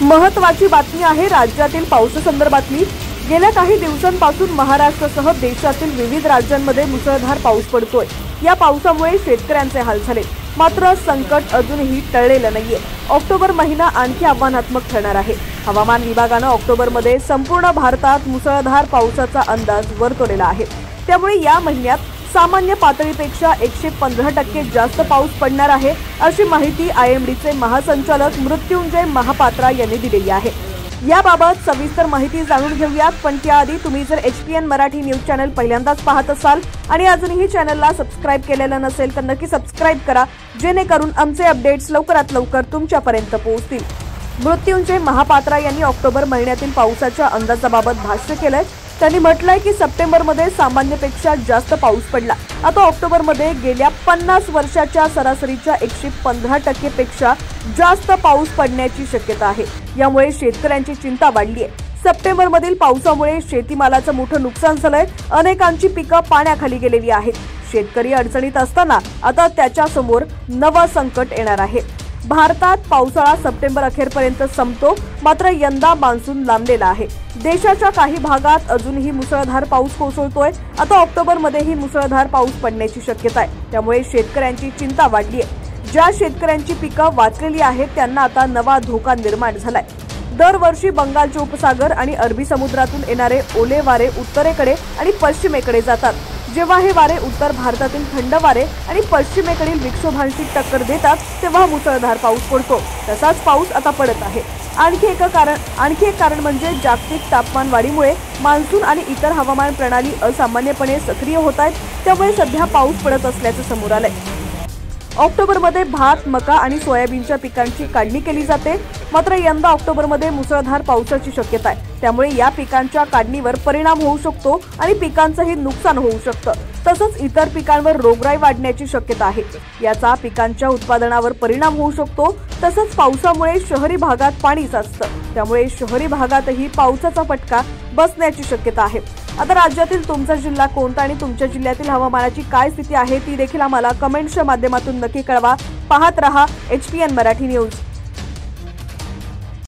महत्त्वाची बातमी आहे राज्यातील पावसासंदर्भातली। गेल्या काही दिवसांपासून महाराष्ट्रासह देशातील विविध राज्यांमध्ये मुसळधार पाऊस पडतोय। या पावसामुळे शेतकऱ्यांचे हाल झाले, मात्र संकट अजूनही टळलेलं नाहीये। ऑक्टोबर महिना आणखी आव्हानात्मक ठरणार आहे। हवामान विभागाने ऑक्टोबरमध्ये संपूर्ण भारतात मुसळधार पावसाचा अंदाज वर्तवलेला आहे। त्यामुळे या महिन्यात सामान्य पातळीपेक्षा 115% जास्त पाऊस पडणार आहे, अशी माहिती आयएमडीचे महासंचालक मृत्युंजय महापात्रा यांनी दिलेली आहे। याबाबत सविस्तर माहिती जाणून घेऊयात, पण त्याआधी तुम्ही जर HPN मराठी न्यूज चॅनल पहिल्यांदाच पाहत असाल आणि अजूनही चॅनलला सबस्क्राइब केलेलं नसेल तर नक्की सबस्क्राइब करा, जेणेकरून आमचे अपडेट्स लवकरात लवकर तुमच्यापर्यंत पोहोचतील। मृत्युंजय महापात्रा यांनी ऑक्टोबर महिन्यातील पावसाच्या अंदाजाबाबत भाष्य केलंय। त्यांनी म्हटलंय की सप्टेंबरमध्ये सामान्यपेक्षा जास्त पाऊस पडला। आता ऑक्टोबरमध्ये गेल्या 50 वर्षाच्या सरासरीच्या 115% पेक्षा जास्त पाऊस पडण्याची शक्यता आहे। यामुळे शेतकऱ्यांची चिंता वाढली आहे। सप्टेंबरमधील पावसामुळे शेतीमालाचं मोठं नुकसान झालंय। अनेकांची पिकं पाण्याखाली गेलेली आहेत। शेतकरी अडचणीत असताना आता त्याच्या समोर नवं संकट येणार आहे। भारतात पावसाळा सप्टेंबर अखेरपर्यंत संपतो, मात्र यंदा मान्सून लांबलेला आहे। देशाच्या काही भागात अजूनही मुसळधार पाऊस कोसळतोय। आता ऑक्टोबरमध्येही मुसळधार पाऊस पडण्याची शक्यता आहे। त्यामुळे शेतकऱ्यांची चिंता वाढली आहे। ज्या शेतकऱ्यांची पिकं वाचलेली आहेत त्यांना आता नवा धोका निर्माण झालाय। दरवर्षी बंगालचे उपसागर आणि अरबी समुद्रातून येणारे ओले वारे उत्तरेकडे आणि पश्चिमेकडे जातात। जेव्हा हे वारे उत्तर भारतातील थंड वारे आणि पश्चिमेकडील विक्षोभांशी टक्कर देतात, तेव्हा मुसळधार पाऊस पडतो। तसाच पाऊस आता पडत आहे। आणखी एक कारण म्हणजे जागतिक तापमान वाढीमुळे मान्सून आणि इतर हवामान प्रणाली असामान्यपणे सक्रिय होत आहेत। त्यामुळे सध्या पाऊस पडत असल्याचं समोर आलंय। ऑक्टोबरमध्ये भात, मका आणि सोयाबीनच्या पिकांची काढणी केली जाते, मात्र यंदा ऑक्टोबरमध्ये मुसळधार पावसाची शक्यता आहे। त्यामुळे या पिकांच्या काढणीवर परिणाम होऊ शकतो आणि पिकांचंही नुकसान होऊ शकतं। तसंच इतर पिकांवर रोगराई वाढण्याची शक्यता आहे। याचा पिकांच्या उत्पादनावर परिणाम होऊ शकतो। तसंच पावसामुळे शहरी भागात पाणी साचतं, त्यामुळे शहरी भागातही पावसाचा फटका बसण्याची शक्यता आहे। आता राज्यातील तुमचा जिल्हा कोणता आणि तुमच्या जिल्ह्यातील हवामानाची काय स्थिती आहे ती देखील आम्हाला कमेंट्सच्या माध्यमातून नक्की कळवा। पाहत रहा HPN मराठी न्यूज।